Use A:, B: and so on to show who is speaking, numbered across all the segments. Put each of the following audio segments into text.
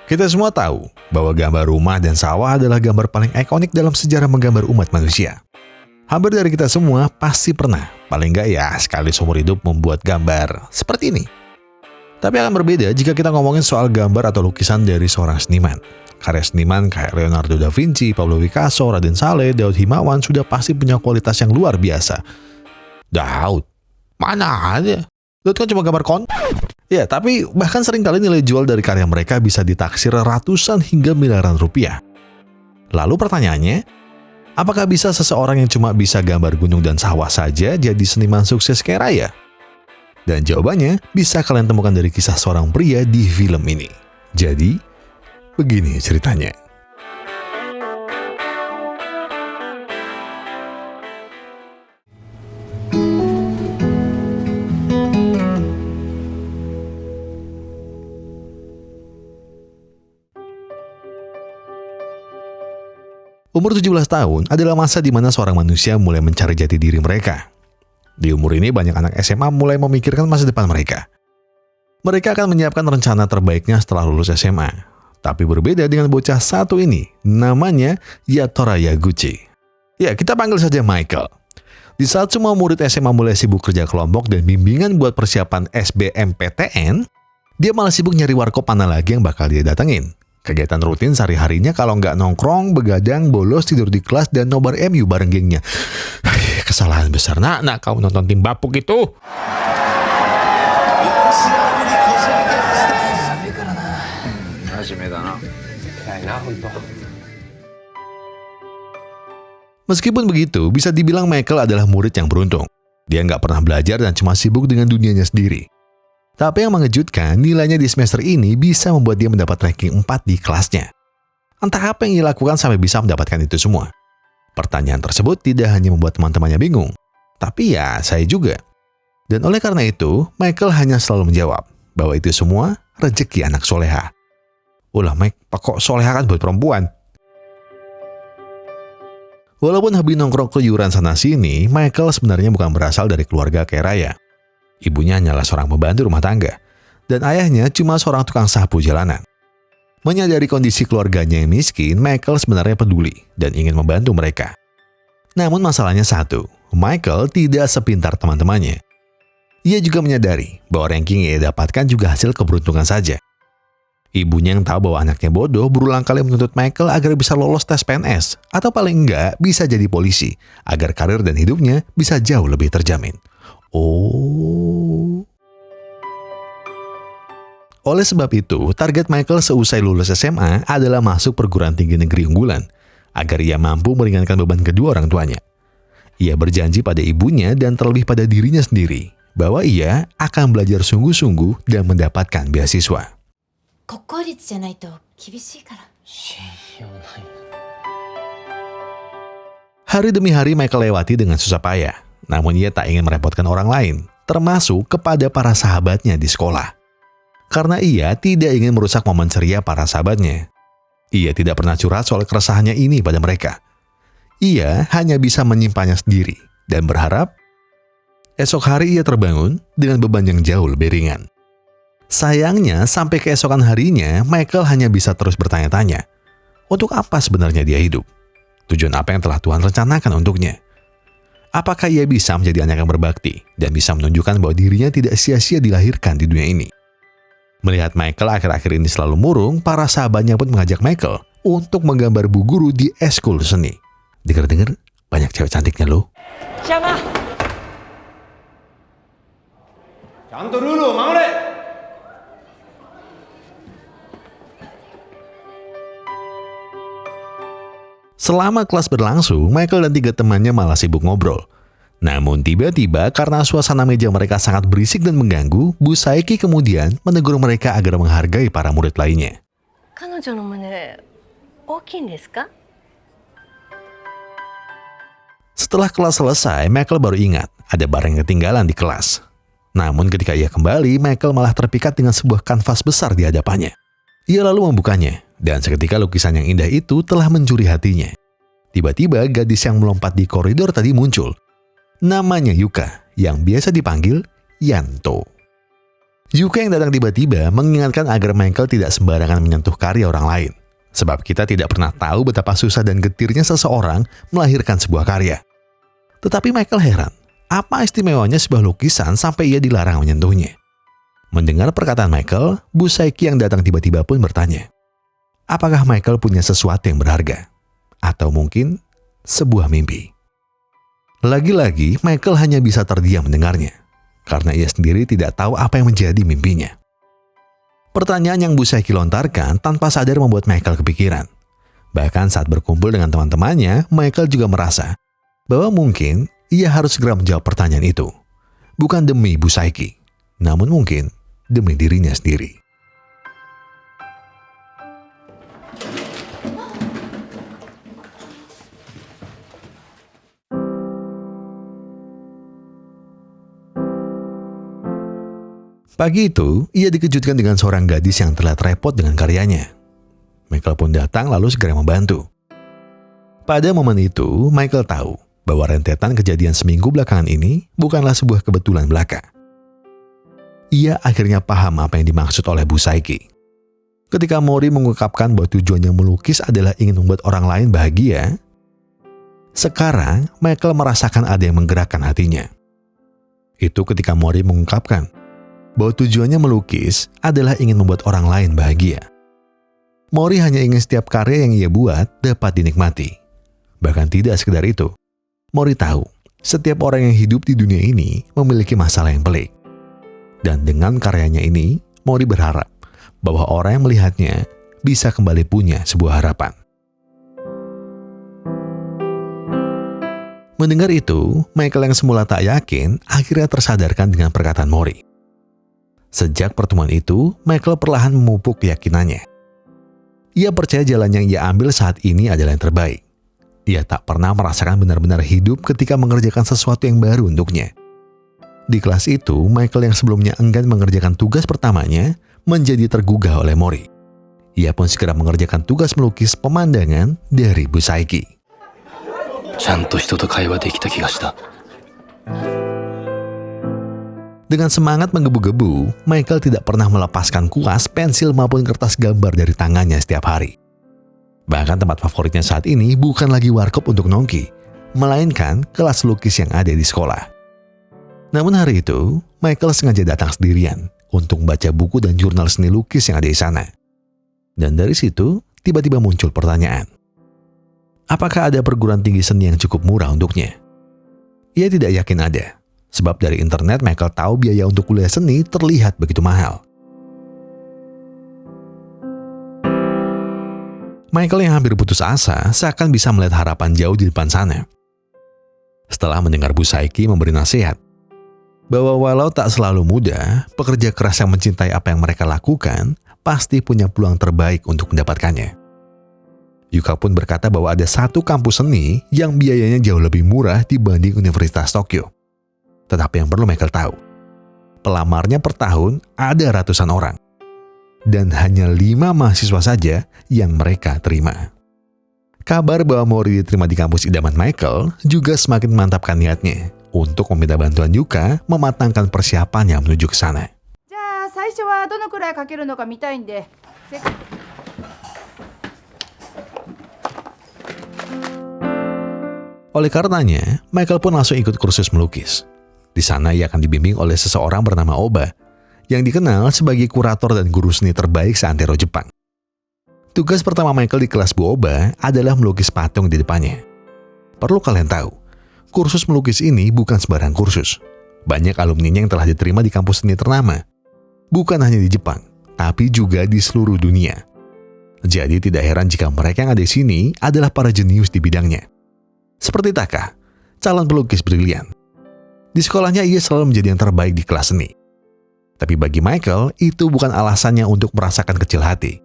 A: Kita semua tahu bahwa gambar rumah dan sawah adalah gambar paling ikonik dalam sejarah menggambar umat manusia. Hampir dari kita semua pasti pernah, paling nggak ya sekali seumur hidup membuat gambar seperti ini. Tapi akan berbeda jika kita ngomongin soal gambar atau lukisan dari seorang seniman. Karya seniman kayak Leonardo da Vinci, Pablo Picasso, Raden Saleh, Daud Himawan sudah pasti punya kualitas yang luar biasa. Daud? Mana aja? Daud kan cuma gambar Ya, tapi bahkan seringkali nilai jual dari karya mereka bisa ditaksir ratusan hingga miliaran rupiah. Lalu pertanyaannya, apakah bisa seseorang yang cuma bisa gambar gunung dan sawah saja jadi seniman sukses kayak Raya? Dan jawabannya bisa kalian temukan dari kisah seorang pria di film ini. Jadi, begini ceritanya. Umur 17 tahun adalah masa di mana seorang manusia mulai mencari jati diri mereka. Di umur ini banyak anak SMA mulai memikirkan masa depan mereka. Mereka akan menyiapkan rencana terbaiknya setelah lulus SMA. Tapi berbeda dengan bocah satu ini, namanya Yatora Yaguchi. Ya, kita panggil saja Michael. Di saat semua murid SMA mulai sibuk kerja kelompok dan bimbingan buat persiapan SBMPTN, dia malah sibuk nyari warkop mana lagi yang bakal dia datengin. Kegiatan rutin sehari-harinya kalau nggak nongkrong, begadang, bolos, tidur di kelas, dan nobar MU bareng gengnya. Kesalahan besar, nak kau nonton tim bapuk itu. Meskipun begitu, bisa dibilang Michael adalah murid yang beruntung. Dia nggak pernah belajar dan cuma sibuk dengan dunianya sendiri. Tapi yang mengejutkan, nilainya di semester ini bisa membuat dia mendapat ranking 4 di kelasnya. Entah apa yang ia lakukan sampai bisa mendapatkan itu semua. Pertanyaan tersebut tidak hanya membuat teman-temannya bingung, tapi ya saya juga. Dan oleh karena itu, Michael hanya selalu menjawab bahwa itu semua rezeki anak soleha. Ulah Mike, kok soleha kan buat perempuan? Walaupun hobi nongkrong keluyuran sana-sini, Michael sebenarnya bukan berasal dari keluarga kaya raya. Ibunya hanyalah seorang pembantu rumah tangga, dan ayahnya cuma seorang tukang sapu jalanan. Menyadari kondisi keluarganya yang miskin, Michael sebenarnya peduli dan ingin membantu mereka. Namun masalahnya satu, Michael tidak sepintar teman-temannya. Ia juga menyadari bahwa ranking yang ia dapatkan juga hasil keberuntungan saja. Ibunya yang tahu bahwa anaknya bodoh berulang kali menuntut Michael agar bisa lolos tes PNS, atau paling enggak bisa jadi polisi, agar karir dan hidupnya bisa jauh lebih terjamin. Oleh sebab itu, target Michael seusai lulus SMA adalah masuk perguruan tinggi negeri unggulan, agar ia mampu meringankan beban kedua orang tuanya. Ia berjanji pada ibunya dan terlebih pada dirinya sendiri, bahwa ia akan belajar sungguh-sungguh dan mendapatkan beasiswa. Hari demi hari Michael lewati dengan susah payah. Namun ia tak ingin merepotkan orang lain, termasuk kepada para sahabatnya di sekolah. Karena ia tidak ingin merusak momen ceria para sahabatnya. Ia tidak pernah curhat soal keresahannya ini pada mereka. Ia hanya bisa menyimpannya sendiri dan berharap esok hari ia terbangun dengan beban yang jauh lebih ringan. Sayangnya, sampai keesokan harinya, Michael hanya bisa terus bertanya-tanya, untuk apa sebenarnya dia hidup? Tujuan apa yang telah Tuhan rencanakan untuknya? Apakah ia bisa menjadi anak yang berbakti dan bisa menunjukkan bahwa dirinya tidak sia-sia dilahirkan di dunia ini? Melihat Michael akhir-akhir ini selalu murung, para sahabatnya pun mengajak Michael untuk menggambar Bu Guru di eskul seni. Dengar-dengar, banyak cewek cantiknya loh.
B: Siapa? Cantor dulu, mau deh.
A: Selama kelas berlangsung, Michael dan 3 temannya malah sibuk ngobrol. Namun tiba-tiba karena suasana meja mereka sangat berisik dan mengganggu, Bu Saiki kemudian menegur mereka agar menghargai para murid lainnya. Setelah kelas selesai, Michael baru ingat ada barang yang ketinggalan di kelas. Namun ketika ia kembali, Michael malah terpikat dengan sebuah kanvas besar di hadapannya. Ia lalu membukanya, dan seketika lukisan yang indah itu telah mencuri hatinya. Tiba-tiba gadis yang melompat di koridor tadi muncul. Namanya Yuka, yang biasa dipanggil Yanto. Yuka yang datang tiba-tiba mengingatkan agar Michael tidak sembarangan menyentuh karya orang lain. Sebab kita tidak pernah tahu betapa susah dan getirnya seseorang melahirkan sebuah karya. Tetapi Michael heran, apa istimewanya sebuah lukisan sampai ia dilarang menyentuhnya? Mendengar perkataan Michael, Busaiki yang datang tiba-tiba pun bertanya, apakah Michael punya sesuatu yang berharga? Atau mungkin sebuah mimpi? Lagi-lagi, Michael hanya bisa terdiam mendengarnya, karena ia sendiri tidak tahu apa yang menjadi mimpinya. Pertanyaan yang Busaiki lontarkan tanpa sadar membuat Michael kepikiran. Bahkan saat berkumpul dengan teman-temannya, Michael juga merasa bahwa mungkin ia harus segera menjawab pertanyaan itu. Bukan demi Busaiki, namun mungkin demi dirinya sendiri. Pagi itu, ia dikejutkan dengan seorang gadis yang terlihat repot dengan karyanya. Michael pun datang lalu segera membantu. Pada momen itu, Michael tahu bahwa rentetan kejadian seminggu belakangan ini bukanlah sebuah kebetulan belaka. Ia akhirnya paham apa yang dimaksud oleh Busaiki. Ketika Mori mengungkapkan bahwa tujuannya melukis adalah ingin membuat orang lain bahagia, sekarang Michael merasakan ada yang menggerakkan hatinya. Itu ketika Mori mengungkapkan bahwa tujuannya melukis adalah ingin membuat orang lain bahagia. Mori hanya ingin setiap karya yang ia buat dapat dinikmati. Bahkan tidak sekedar itu, Mori tahu setiap orang yang hidup di dunia ini memiliki masalah yang pelik. Dan dengan karyanya ini, Mori berharap bahwa orang yang melihatnya bisa kembali punya sebuah harapan. Mendengar itu, Michael yang semula tak yakin akhirnya tersadarkan dengan perkataan Mori. Sejak pertemuan itu, Michael perlahan memupuk keyakinannya. Ia percaya jalan yang ia ambil saat ini adalah yang terbaik. Ia tak pernah merasakan benar-benar hidup ketika mengerjakan sesuatu yang baru untuknya. Di kelas itu, Michael yang sebelumnya enggan mengerjakan tugas pertamanya menjadi tergugah oleh Mori. Ia pun segera mengerjakan tugas melukis pemandangan dari Busaiki. Dengan semangat menggebu-gebu, Michael tidak pernah melepaskan kuas, pensil maupun kertas gambar dari tangannya setiap hari. Bahkan tempat favoritnya saat ini bukan lagi warkop untuk nongki, melainkan kelas lukis yang ada di sekolah. Namun hari itu, Michael sengaja datang sendirian untuk membaca buku dan jurnal seni lukis yang ada di sana. Dan dari situ, tiba-tiba muncul pertanyaan. Apakah ada perguruan tinggi seni yang cukup murah untuknya? Ia tidak yakin ada, sebab dari internet Michael tahu biaya untuk kuliah seni terlihat begitu mahal. Michael yang hampir putus asa seakan bisa melihat harapan jauh di depan sana. Setelah mendengar Busaiki memberi nasihat, bahwa walau tak selalu mudah, pekerja keras yang mencintai apa yang mereka lakukan pasti punya peluang terbaik untuk mendapatkannya. Yuka pun berkata bahwa ada satu kampus seni yang biayanya jauh lebih murah dibanding Universitas Tokyo. Tetapi yang perlu Michael tahu, pelamarnya per tahun ada ratusan orang. Dan hanya 5 mahasiswa saja yang mereka terima. Kabar bahwa Mori diterima di kampus idaman Michael juga semakin memantapkan niatnya untuk meminta bantuan Yuka mematangkan persiapannya menuju ke sana. Oleh karenanya, Michael pun langsung ikut kursus melukis. Di sana ia akan dibimbing oleh seseorang bernama Oba, yang dikenal sebagai kurator dan guru seni terbaik seantero Jepang. Tugas pertama Michael di kelas Bu Oba adalah melukis patung di depannya. Perlu kalian tahu, kursus melukis ini bukan sembarang kursus. Banyak alumninya yang telah diterima di kampus seni ternama. Bukan hanya di Jepang, tapi juga di seluruh dunia. Jadi tidak heran jika mereka yang ada di sini adalah para jenius di bidangnya. Seperti Taka, calon pelukis brilian. Di sekolahnya ia selalu menjadi yang terbaik di kelas seni. Tapi bagi Michael, itu bukan alasannya untuk merasakan kecil hati.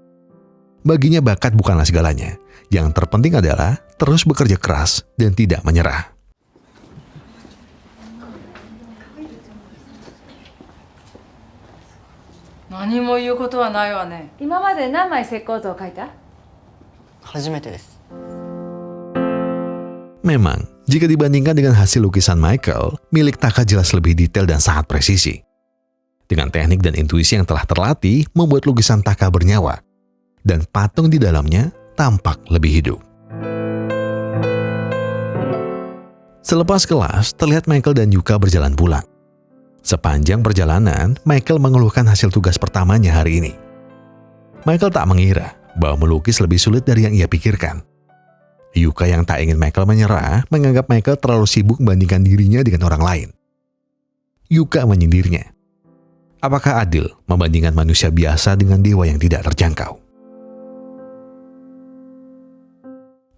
A: Baginya bakat bukanlah segalanya. Yang terpenting adalah terus bekerja keras dan tidak menyerah. Memang, jika dibandingkan dengan hasil lukisan Michael, milik Taka jelas lebih detail dan sangat presisi. Dengan teknik dan intuisi yang telah terlatih, membuat lukisan Taka bernyawa. Dan patung di dalamnya tampak lebih hidup. Selepas kelas, terlihat Michael dan Yuka berjalan pulang. Sepanjang perjalanan, Michael mengeluhkan hasil tugas pertamanya hari ini. Michael tak mengira bahwa melukis lebih sulit dari yang ia pikirkan. Yuka yang tak ingin Michael menyerah, menganggap Michael terlalu sibuk membandingkan dirinya dengan orang lain. Yuka menyindirnya. Apakah adil membandingkan manusia biasa dengan dewa yang tidak terjangkau?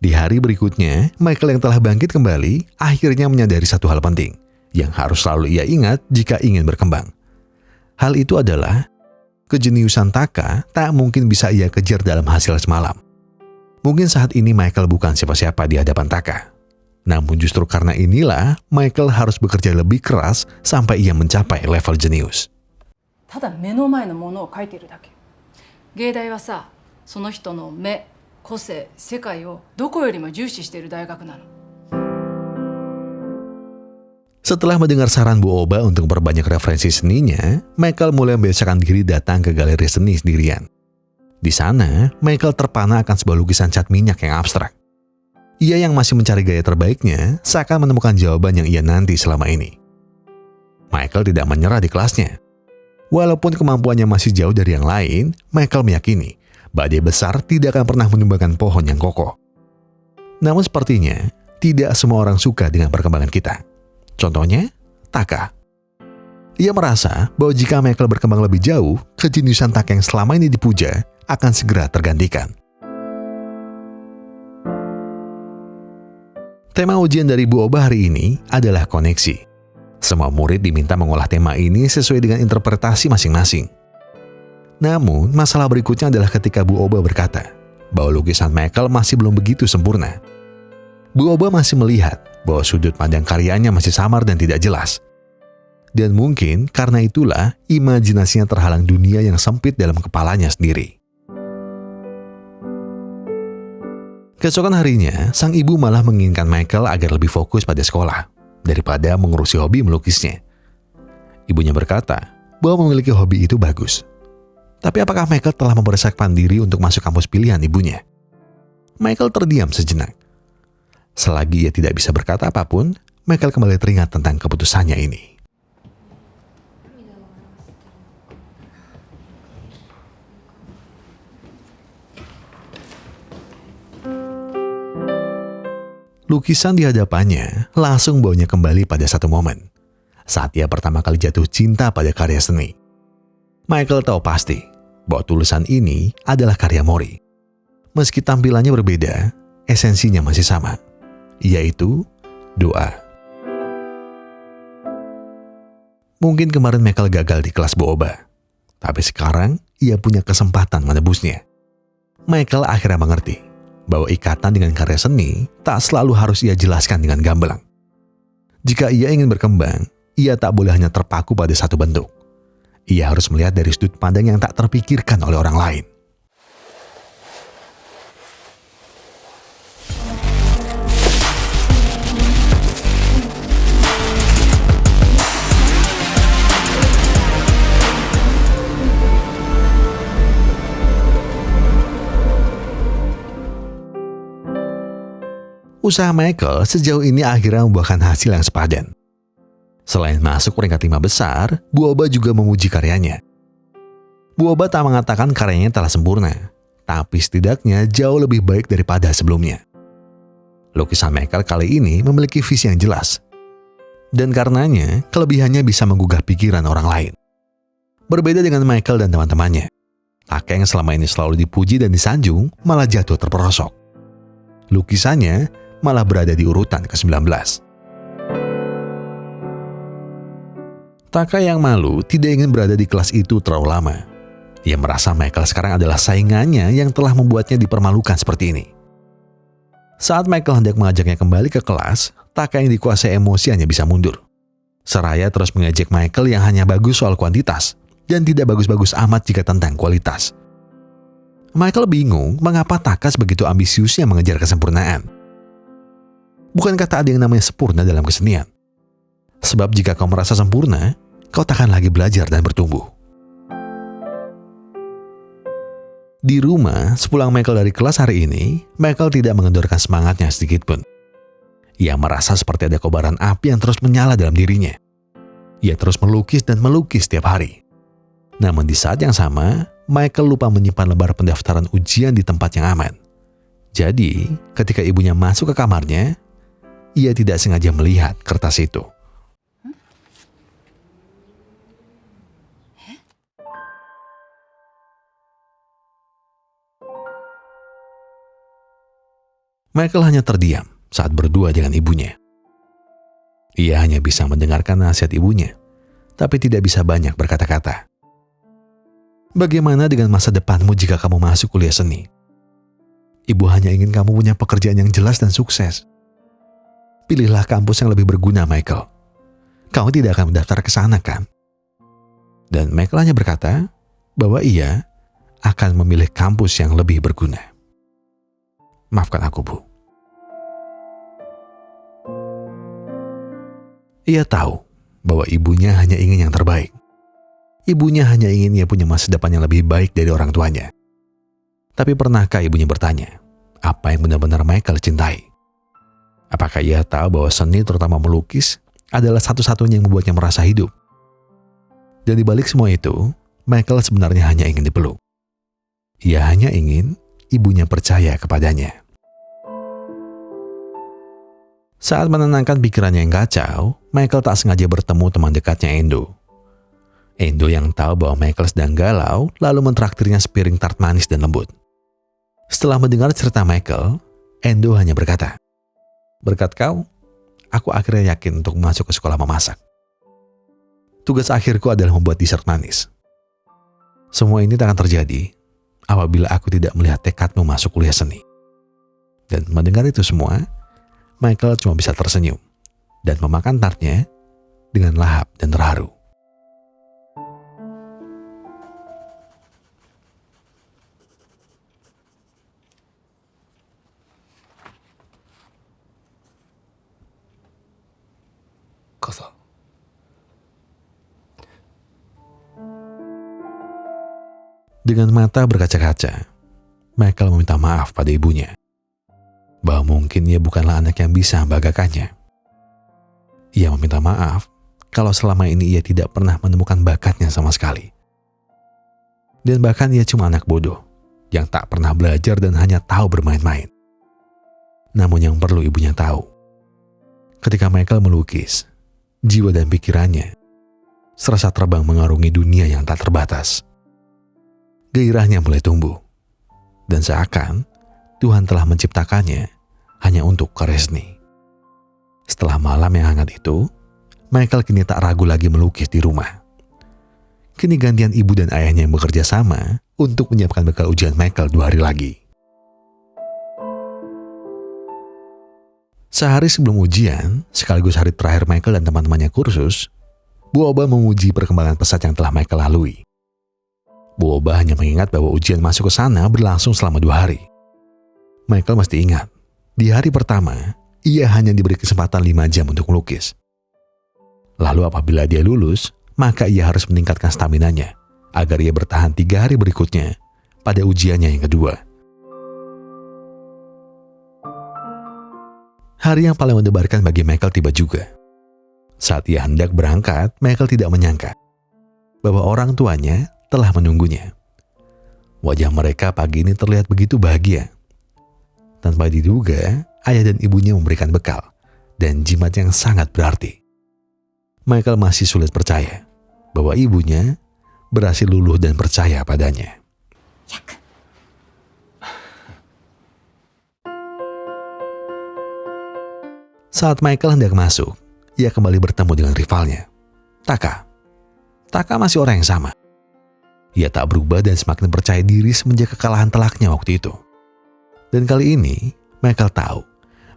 A: Di hari berikutnya, Michael yang telah bangkit kembali akhirnya menyadari satu hal penting yang harus selalu ia ingat jika ingin berkembang. Hal itu adalah kejeniusan Taka tak mungkin bisa ia kejar dalam hasil semalam. Mungkin saat ini Michael bukan siapa-siapa di hadapan Taka. Namun justru karena inilah Michael harus bekerja lebih keras sampai ia mencapai level jenius.
C: ただ目の前のものを描いているだけ。芸大はさ、その人の目、個性、世界をどこよりも重視している大学なの。
A: Setelah mendengar saran Bu Oba untuk perbanyak referensi seninya, Michael mulai membiasakan diri datang ke galeri seni sendirian. Di sana, Michael terpana akan sebuah lukisan cat minyak yang abstrak. Ia yang masih mencari gaya terbaiknya, seakan menemukan jawaban yang ia nanti selama ini. Michael tidak menyerah di kelasnya. Walaupun kemampuannya masih jauh dari yang lain, Michael meyakini badai besar tidak akan pernah menumbangkan pohon yang kokoh. Namun sepertinya, tidak semua orang suka dengan perkembangan kita. Contohnya, Taka. Ia merasa bahwa jika Michael berkembang lebih jauh, kejeniusan Taka yang selama ini dipuja akan segera tergantikan. Tema ujian dari Bu Oba hari ini adalah koneksi. Semua murid diminta mengolah tema ini sesuai dengan interpretasi masing-masing. Namun, masalah berikutnya adalah ketika Bu Oba berkata bahwa lukisan Michael masih belum begitu sempurna. Bu Oba masih melihat bahwa sudut pandang karyanya masih samar dan tidak jelas. Dan mungkin karena itulah imajinasinya terhalang dunia yang sempit dalam kepalanya sendiri. Keesokan harinya, sang ibu malah menginginkan Michael agar lebih fokus pada sekolah daripada mengurusi hobi melukisnya. Ibunya berkata bahwa memiliki hobi itu bagus. Tapi apakah Michael telah mempersiapkan diri untuk masuk kampus pilihan ibunya? Michael terdiam sejenak. Selagi ia tidak bisa berkata apapun, Michael kembali teringat tentang keputusannya ini. Lukisan di hadapannya langsung bawanya kembali pada satu momen, saat ia pertama kali jatuh cinta pada karya seni. Michael tahu pasti bahwa tulisan ini adalah karya Mori. Meski tampilannya berbeda, esensinya masih sama, yaitu doa. Mungkin kemarin Michael gagal di kelas Bu Oba, tapi sekarang ia punya kesempatan menebusnya. Michael akhirnya mengerti bahwa ikatan dengan karya seni tak selalu harus ia jelaskan dengan gamblang. Jika ia ingin berkembang, ia tak boleh hanya terpaku pada satu bentuk. Ia harus melihat dari sudut pandang yang tak terpikirkan oleh orang lain. Usaha Michael sejauh ini akhirnya membuahkan hasil yang sepadan. Selain masuk peringkat 5 besar, Bu Oba juga memuji karyanya. Bu Oba tak mengatakan karyanya telah sempurna, tapi setidaknya jauh lebih baik daripada sebelumnya. Lukisan Michael kali ini memiliki visi yang jelas. Dan karenanya, kelebihannya bisa menggugah pikiran orang lain. Berbeda dengan Michael dan teman-temannya, Taka yang selama ini selalu dipuji dan disanjung malah jatuh terperosok. Lukisannya malah berada di urutan ke-19. Taka yang malu tidak ingin berada di kelas itu terlalu lama. Ia merasa Michael sekarang adalah saingannya yang telah membuatnya dipermalukan seperti ini. Saat Michael hendak mengajaknya kembali ke kelas, Taka yang dikuasai emosi hanya bisa mundur. Seraya terus mengejek Michael yang hanya bagus soal kuantitas dan tidak bagus-bagus amat jika tentang kualitas. Michael bingung mengapa Taka sebegitu ambisiusnya mengejar kesempurnaan. Bukankah tak ada yang namanya sempurna dalam kesenian? Sebab jika kau merasa sempurna, kau takkan lagi belajar dan bertumbuh. Di rumah, sepulang Michael dari kelas hari ini, Michael tidak mengendorkan semangatnya sedikit pun. Ia merasa seperti ada kobaran api yang terus menyala dalam dirinya. Ia terus melukis dan melukis setiap hari. Namun di saat yang sama, Michael lupa menyimpan lembar pendaftaran ujian di tempat yang aman. Jadi, ketika ibunya masuk ke kamarnya, ia tidak sengaja melihat kertas itu. Michael hanya terdiam saat berdua dengan ibunya. Ia hanya bisa mendengarkan nasihat ibunya, tapi tidak bisa banyak berkata-kata. Bagaimana dengan masa depanmu jika kamu masuk kuliah seni? Ibu hanya ingin kamu punya pekerjaan yang jelas dan sukses. Pilihlah kampus yang lebih berguna, Michael. Kamu tidak akan mendaftar ke sana, kan? Dan Michael hanya berkata bahwa ia akan memilih kampus yang lebih berguna. Maafkan aku, Bu. Ia tahu bahwa ibunya hanya ingin yang terbaik. Ibunya hanya ingin ia punya masa depan yang lebih baik dari orang tuanya. Tapi pernahkah ibunya bertanya, apa yang benar-benar Michael cintai? Apakah ia tahu bahwa seni, terutama melukis, adalah satu-satunya yang membuatnya merasa hidup? Dan dibalik semua itu, Michael sebenarnya hanya ingin dipeluk. Ia hanya ingin ibunya percaya kepadanya. Saat menenangkan pikirannya yang kacau, Michael tak sengaja bertemu teman dekatnya Endo. Endo yang tahu bahwa Michael sedang galau, lalu mentraktirnya sepiring tart manis dan lembut. Setelah mendengar cerita Michael, Endo hanya berkata, "Berkat kau, aku akhirnya yakin untuk masuk ke sekolah memasak. Tugas akhirku adalah membuat dessert manis. Semua ini tak akan terjadi apabila aku tidak melihat tekadmu masuk kuliah seni." Dan mendengar itu semua, Michael cuma bisa tersenyum dan memakan tartnya dengan lahap dan terharu.
D: Kasa.
A: Dengan mata berkaca-kaca, Michael meminta maaf pada ibunya, bahwa mungkin ia bukanlah anak yang bisa membanggakannya. Ia meminta maaf kalau selama ini ia tidak pernah menemukan bakatnya sama sekali. Dan bahkan ia cuma anak bodoh yang tak pernah belajar dan hanya tahu bermain-main. Namun yang perlu ibunya tahu, ketika Michael melukis, jiwa dan pikirannya serasa terbang mengarungi dunia yang tak terbatas. Gairahnya mulai tumbuh, dan seakan Tuhan telah menciptakannya hanya untuk karya seni. Setelah malam yang hangat itu, Michael kini tak ragu lagi melukis di rumah. Kini gantian ibu dan ayahnya yang bekerja sama untuk menyiapkan bekal ujian Michael 2 hari lagi. Sehari sebelum ujian, sekaligus hari terakhir Michael dan teman-temannya kursus, Bu Oba memuji perkembangan pesat yang telah Michael lalui. Bu Oba hanya mengingat bahwa ujian masuk ke sana berlangsung selama 2 hari. Michael mesti ingat, di hari pertama, ia hanya diberi kesempatan 5 jam untuk melukis. Lalu apabila dia lulus, maka ia harus meningkatkan staminanya, agar ia bertahan 3 hari berikutnya pada ujiannya yang kedua. Hari yang paling mendebarkan bagi Michael tiba juga. Saat ia hendak berangkat, Michael tidak menyangka bahwa orang tuanya telah menunggunya. Wajah mereka pagi ini terlihat begitu bahagia. Tanpa diduga, ayah dan ibunya memberikan bekal dan jimat yang sangat berarti. Michael masih sulit percaya bahwa ibunya berhasil luluh dan percaya padanya. Saat Michael hendak masuk, ia kembali bertemu dengan rivalnya, Taka. Taka masih orang yang sama. Ia tak berubah dan semakin percaya diri semenjak kekalahan telaknya waktu itu. Dan kali ini, Michael tahu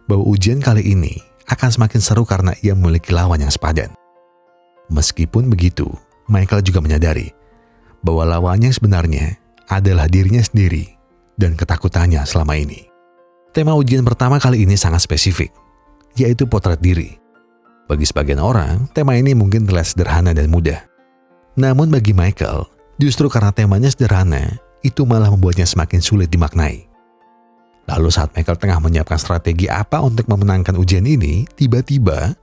A: bahwa ujian kali ini akan semakin seru karena ia memiliki lawan yang sepadan. Meskipun begitu, Michael juga menyadari bahwa lawannya sebenarnya adalah dirinya sendiri dan ketakutannya selama ini. Tema ujian pertama kali ini sangat spesifik, yaitu potret diri. Bagi sebagian orang, tema ini mungkin terlihat sederhana dan mudah. Namun bagi Michael, justru karena temanya sederhana, itu malah membuatnya semakin sulit dimaknai. Lalu saat Michael tengah menyiapkan strategi apa untuk memenangkan ujian ini, tiba-tiba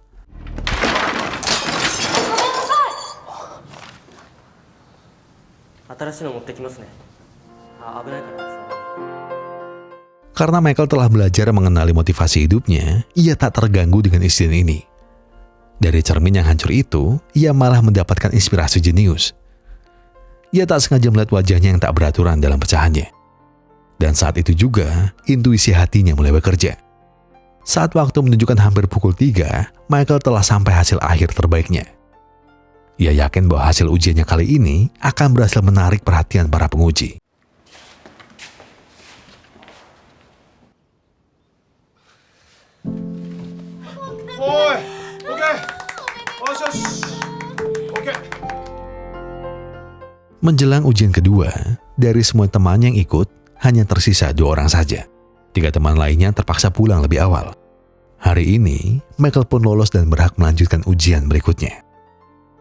A: karena Michael telah belajar mengenali motivasi hidupnya, ia tak terganggu dengan insiden ini. Dari cermin yang hancur itu, ia malah mendapatkan inspirasi jenius. Ia tak sengaja melihat wajahnya yang tak beraturan dalam pecahannya. Dan saat itu juga, intuisi hatinya mulai bekerja. Saat waktu menunjukkan hampir pukul 3, Michael telah sampai hasil akhir terbaiknya. Ia yakin bahwa hasil ujiannya kali ini akan berhasil menarik perhatian para penguji. Menjelang ujian kedua, dari semua teman yang ikut, hanya tersisa 2 orang saja. 3 teman lainnya terpaksa pulang lebih awal. Hari ini, Michael pun lolos dan berhak melanjutkan ujian berikutnya.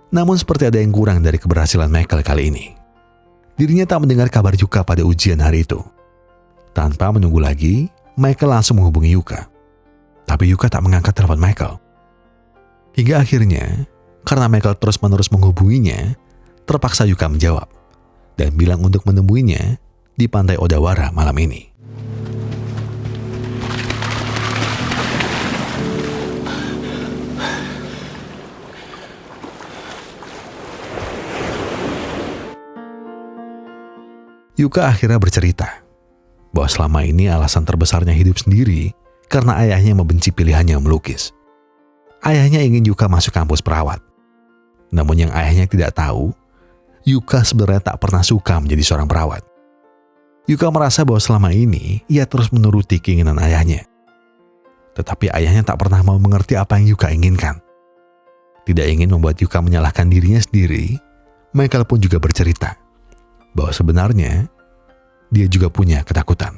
A: Namun seperti ada yang kurang dari keberhasilan Michael kali ini. Dirinya tak mendengar kabar Yuka pada ujian hari itu. Tanpa menunggu lagi, Michael langsung menghubungi Yuka. Tapi Yuka tak mengangkat telepon Michael. Hingga akhirnya, karena Michael terus-menerus menghubunginya, terpaksa Yuka menjawab dan bilang untuk menemuinya di pantai Odawara malam ini. Yuka akhirnya bercerita bahwa selama ini alasan terbesarnya hidup sendiri karena ayahnya membenci pilihannya melukis. Ayahnya ingin Yuka masuk kampus perawat. Namun yang ayahnya tidak tahu, Yuka sebenarnya tak pernah suka menjadi seorang perawat. Yuka merasa bahwa selama ini ia terus menuruti keinginan ayahnya. Tetapi ayahnya tak pernah mau mengerti apa yang Yuka inginkan. Tidak ingin membuat Yuka menyalahkan dirinya sendiri, Michael pun juga bercerita bahwa sebenarnya dia juga punya ketakutan.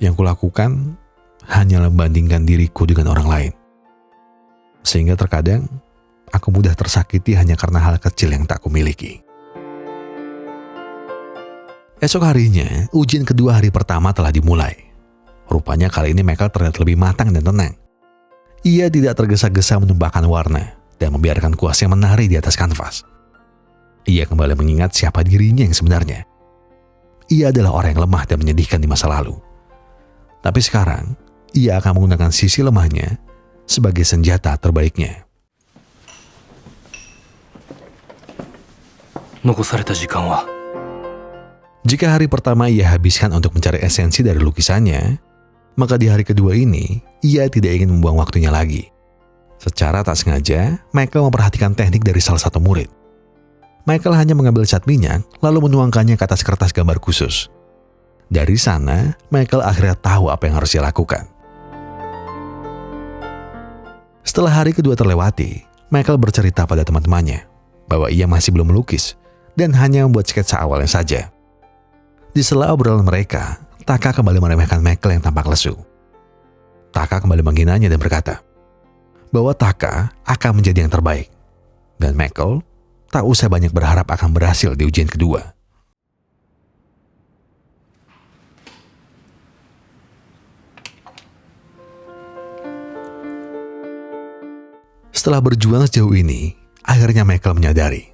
A: Yang kulakukan hanyalah membandingkan diriku dengan orang lain. Sehingga terkadang aku mudah tersakiti hanya karena hal kecil yang tak kumiliki. Esok harinya, ujian kedua hari pertama telah dimulai. Rupanya kali ini Michael terlihat lebih matang dan tenang. Ia tidak tergesa-gesa menumpahkan warna dan membiarkan kuasnya menari di atas kanvas. Ia kembali mengingat siapa dirinya yang sebenarnya. Ia adalah orang yang lemah dan menyedihkan di masa lalu. Tapi sekarang, ia akan menggunakan sisi lemahnya sebagai senjata terbaiknya. Jika hari pertama ia habiskan untuk mencari esensi dari lukisannya, maka di hari kedua ini, ia tidak ingin membuang waktunya lagi. Secara tak sengaja, Michael memperhatikan teknik dari salah satu murid. Michael hanya mengambil cat minyak, lalu menuangkannya ke atas kertas gambar khusus. Dari sana, Michael akhirnya tahu apa yang harus dia lakukan. Setelah hari kedua terlewati, Michael bercerita pada teman-temannya bahwa ia masih belum melukis dan hanya membuat sketsa awalnya saja. Di sela obrolan mereka, Taka kembali meremehkan Michael yang tampak lesu. Taka kembali menghinanya dan berkata bahwa Taka akan menjadi yang terbaik. Dan Michael tak usah banyak berharap akan berhasil di ujian kedua. Setelah berjuang sejauh ini, akhirnya Michael menyadari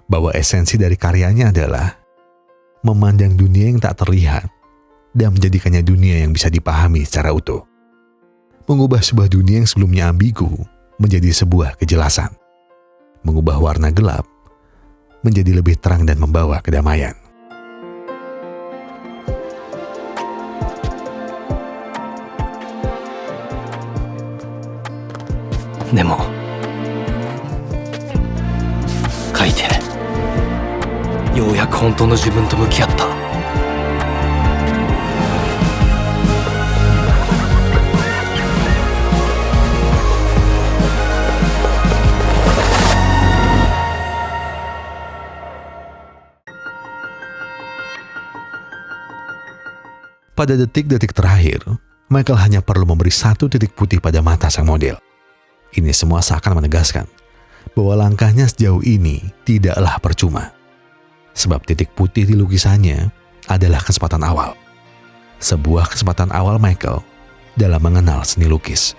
A: bahwa esensi dari karyanya adalah memandang dunia yang tak terlihat dan menjadikannya dunia yang bisa dipahami secara utuh. Mengubah sebuah dunia yang sebelumnya ambigu menjadi sebuah kejelasan. Mengubah warna gelap menjadi lebih terang dan membawa kedamaian.
D: Demo, 書いて、ようやく本当の自分と向き合った。
A: Pada detik-detik terakhir, Michael hanya perlu memberi 1 titik putih pada mata sang model. Ini semua seakan menegaskan bahwa langkahnya sejauh ini tidaklah percuma. Sebab titik putih di lukisannya adalah kesempatan awal. Sebuah kesempatan awal Michael dalam mengenal seni lukis.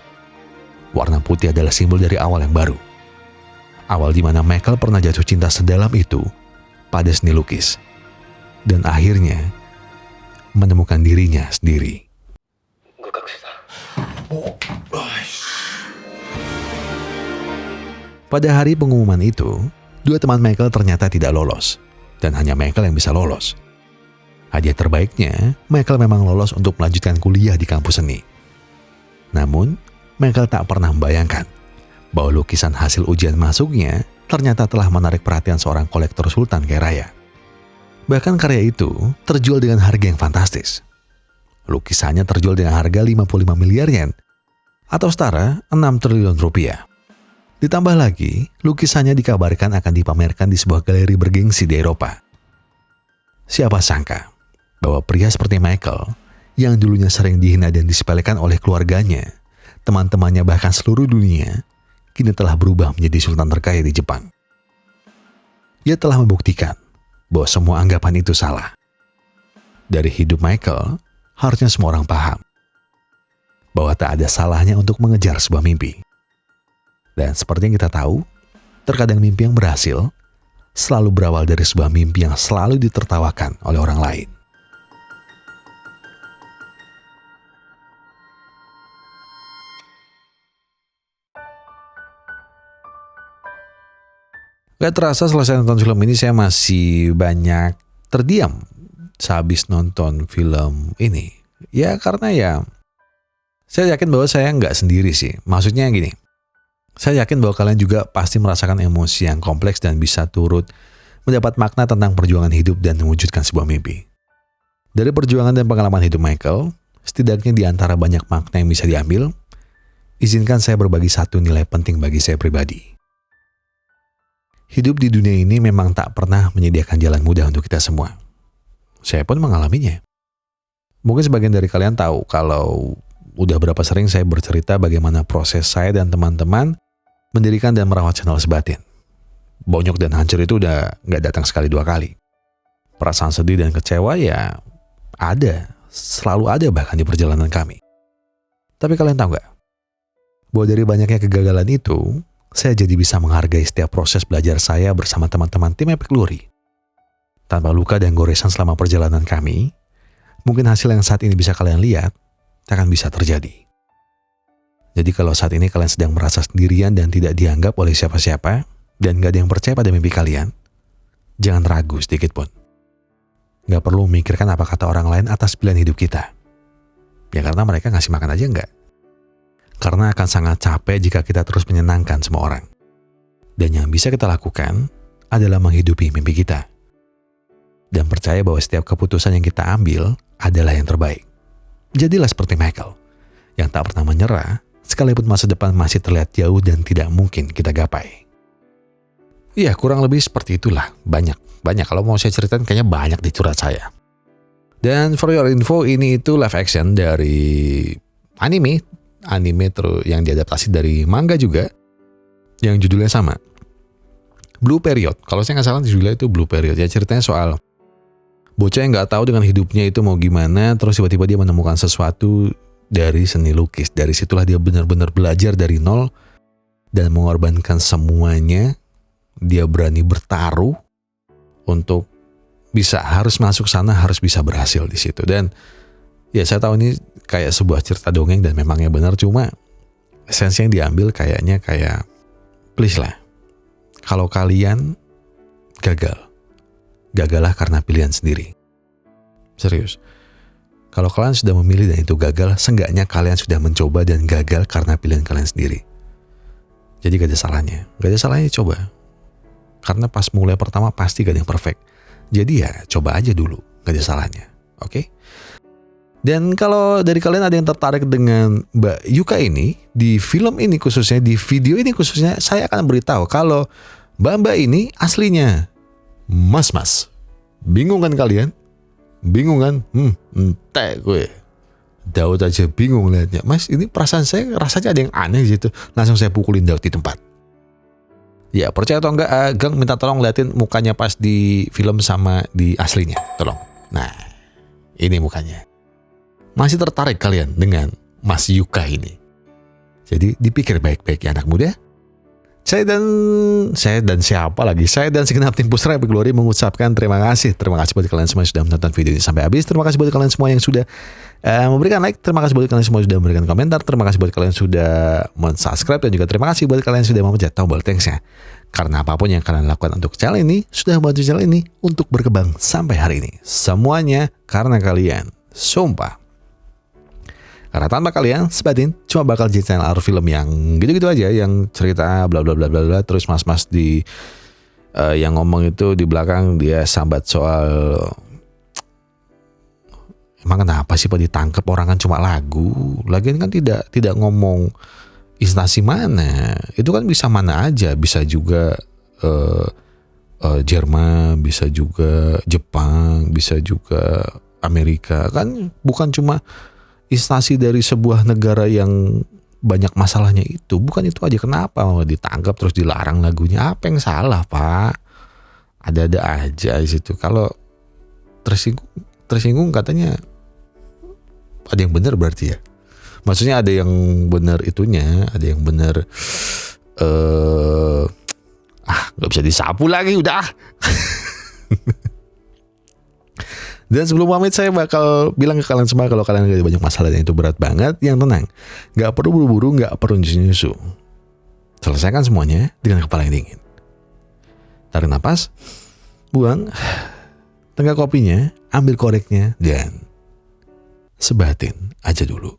A: Warna putih adalah simbol dari awal yang baru. Awal di mana Michael pernah jatuh cinta sedalam itu pada seni lukis. Dan akhirnya menemukan dirinya sendiri. Pada hari pengumuman itu, dua teman Michael ternyata tidak lolos. Dan hanya Michael yang bisa lolos. Hadiah terbaiknya, Michael memang lolos untuk melanjutkan kuliah di kampus seni. Namun, Michael tak pernah membayangkan bahwa lukisan hasil ujian masuknya ternyata telah menarik perhatian seorang kolektor sultan kaya raya. Bahkan karya itu terjual dengan harga yang fantastis. Lukisannya terjual dengan harga 55 miliar yen atau setara 6 triliun rupiah. Ditambah lagi, lukisannya dikabarkan akan dipamerkan di sebuah galeri bergengsi di Eropa. Siapa sangka bahwa pria seperti Michael, yang dulunya sering dihina dan disepelekan oleh keluarganya, teman-temannya bahkan seluruh dunia, kini telah berubah menjadi sultan terkaya di Jepang. Ia telah membuktikan bahwa semua anggapan itu salah. Dari hidup Michael, harusnya semua orang paham bahwa tak ada salahnya untuk mengejar sebuah mimpi. Dan seperti yang kita tahu, terkadang mimpi yang berhasil selalu berawal dari sebuah mimpi yang selalu ditertawakan oleh orang lain. Gak terasa selesai nonton film ini saya masih banyak terdiam sehabis nonton film ini. Ya karena ya saya yakin bahwa saya nggak sendiri sih. Maksudnya gini, saya yakin bahwa kalian juga pasti merasakan emosi yang kompleks dan bisa turut mendapat makna tentang perjuangan hidup dan mewujudkan sebuah mimpi. Dari perjuangan dan pengalaman hidup Michael, setidaknya di antara banyak makna yang bisa diambil, izinkan saya berbagi satu nilai penting bagi saya pribadi. Hidup di dunia ini memang tak pernah menyediakan jalan mudah untuk kita semua. Saya pun mengalaminya. Mungkin sebagian dari kalian tahu kalau udah berapa sering saya bercerita bagaimana proses saya dan teman-teman mendirikan dan merawat channel Sebatin. Bonyok dan hancur itu udah gak datang sekali dua kali. Perasaan sedih dan kecewa ya ada, selalu ada bahkan di perjalanan kami. Tapi kalian tahu gak? Bahwa dari banyaknya kegagalan itu, saya jadi bisa menghargai setiap proses belajar saya bersama teman-teman tim Epic Glory. Tanpa luka dan goresan selama perjalanan kami, mungkin hasil yang saat ini bisa kalian lihat akan bisa terjadi. Jadi kalau saat ini kalian sedang merasa sendirian dan tidak dianggap oleh siapa-siapa, dan gak ada yang percaya pada mimpi kalian, jangan ragu sedikit pun. Gak perlu memikirkan apa kata orang lain atas pilihan hidup kita. Ya karena mereka ngasih makan aja enggak. Karena akan sangat capek jika kita terus menyenangkan semua orang. Dan yang bisa kita lakukan adalah menghidupi mimpi kita. Dan percaya bahwa setiap keputusan yang kita ambil adalah yang terbaik. Jadilah seperti Michael, yang tak pernah menyerah, sekalipun masa depan masih terlihat jauh dan tidak mungkin kita gapai. Iya, kurang lebih seperti itulah. Banyak. Kalau mau saya ceritain kayaknya banyak di curhat saya. Dan for your info, ini itu live action dari anime terus yang diadaptasi dari manga juga, yang judulnya sama, Blue Period. Kalau saya nggak salah judulnya itu Blue Period. Ya ceritanya soal bocah yang nggak tahu dengan hidupnya itu mau gimana, terus tiba-tiba dia menemukan sesuatu dari seni lukis. Dari situlah dia benar-benar belajar dari nol dan mengorbankan semuanya. Dia berani bertaruh untuk harus masuk sana, harus bisa berhasil di situ. Dan ya saya tahu ini kayak sebuah cerita dongeng dan memangnya benar, cuma esensi yang diambil kayaknya kayak please lah, kalau kalian gagallah karena pilihan sendiri. Serius. Kalau kalian sudah memilih dan itu gagal, seenggaknya kalian sudah mencoba dan gagal karena pilihan kalian sendiri. Jadi gak ada salahnya. Gak ada salahnya coba. Karena pas mulai pertama pasti gak ada yang perfect. Jadi ya coba aja dulu. Gak ada salahnya. Oke? Dan kalau dari kalian ada yang tertarik dengan Mbak Yuka ini, di film ini khususnya, di video ini khususnya, saya akan beritahu kalau Mbak ini aslinya mas-mas. Bingung kan kalian? Bingung kan? Entek gue. Daud aja bingung lihatnya. Mas, ini perasaan saya rasanya ada yang aneh gitu. Langsung saya pukulin Daud di tempat. Ya, percaya atau enggak, Gang minta tolong liatin mukanya pas di film sama di aslinya. Tolong. Nah, ini mukanya. Masih tertarik kalian dengan Mas Yuka ini? Jadi dipikir baik-baik ya anak muda. Saya dan siapa lagi? Saya dan segenap tim Pusra Epic Glory mengucapkan terima kasih. Terima kasih buat kalian semua yang sudah menonton video ini sampai habis. Terima kasih buat kalian semua yang sudah memberikan like. Terima kasih buat kalian semua yang sudah memberikan komentar. Terima kasih buat kalian sudah men-subscribe. Dan juga terima kasih buat kalian yang sudah memencet tombol thanks-nya. Karena apapun yang kalian lakukan untuk channel ini sudah membantu channel ini untuk berkembang sampai hari ini. Semuanya karena kalian. Sumpah. Karena tanpa kalian, Sebatin cuma bakal jadi channel horror film yang gitu-gitu aja, yang cerita bla bla bla bla bla, terus mas-mas di yang ngomong itu di belakang dia sambat soal emang kenapa sih Pak ditangkap, orang kan cuma lagu. Lagian kan tidak ngomong instansi mana. Itu kan bisa mana aja, bisa juga Jerman, bisa juga Jepang, bisa juga Amerika. Kan bukan cuma instansi dari sebuah negara yang banyak masalahnya itu. Bukan itu aja, kenapa mau ditangkap terus dilarang lagunya? Apa yang salah, Pak? Ada-ada aja di situ. Kalau tersinggung katanya ada yang benar berarti ya. Maksudnya ada yang benar itunya, ada yang benar nggak bisa disapu lagi udah. Dan sebelum pamit saya bakal bilang ke kalian semua kalau kalian ada banyak masalah dan itu berat banget, yang tenang. Gak perlu buru-buru, gak perlu nyusu-nyusu. Selesaikan semuanya dengan kepala yang dingin. Tarik napas, buang, tenggak kopinya, ambil koreknya, dan sebatin aja dulu.